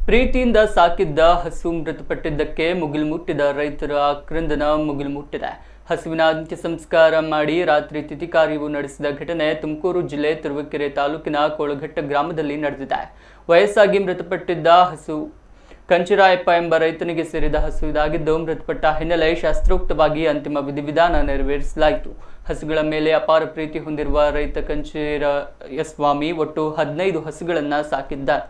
ಪ್ರೀತಿಯಿಂದ ಸಾಕಿದ್ದ ಹಸು ಮೃತಪಟ್ಟಿದ್ದಕ್ಕೆ ಮುಗಿಲು ಮುಟ್ಟಿದ ರೈತರ ಆಕ್ರಂದನ ಮುಗಿಲು ಮುಟ್ಟಿದೆ. ಹಸುವಿನ ಅಂತ್ಯ ಸಂಸ್ಕಾರ ಮಾಡಿ ರಾತ್ರಿ ತಿಥಿ ಕಾರ್ಯವು ನಡೆಸಿದ ಘಟನೆ ತುಮಕೂರು ಜಿಲ್ಲೆ ತುರುವೇಕೆರೆ ತಾಲೂಕಿನ ಕೋಳಘಟ್ಟ ಗ್ರಾಮದಲ್ಲಿ ನಡೆದಿದೆ. ವಯಸ್ಸಾಗಿ ಮೃತಪಟ್ಟಿದ್ದ ಹಸು ಕಂಚಿರಾಯಪ್ಪ ಎಂಬ ರೈತನಿಗೆ ಸೇರಿದ ಹಸು ಇದಾಗಿದ್ದು, ಮೃತಪಟ್ಟ ಹಿನ್ನೆಲೆ ಶಾಸ್ತ್ರೋಕ್ತವಾಗಿ ಅಂತಿಮ ವಿಧಿವಿಧಾನ ನೆರವೇರಿಸಲಾಯಿತು. ಹಸುಗಳ ಮೇಲೆ ಅಪಾರ ಪ್ರೀತಿ ಹೊಂದಿರುವ ರೈತ ಕಂಚಿರಾಯಸ್ವಾಮಿ ಒಟ್ಟು 15 ಹಸುಗಳನ್ನು ಸಾಕಿದ್ದಾರೆ.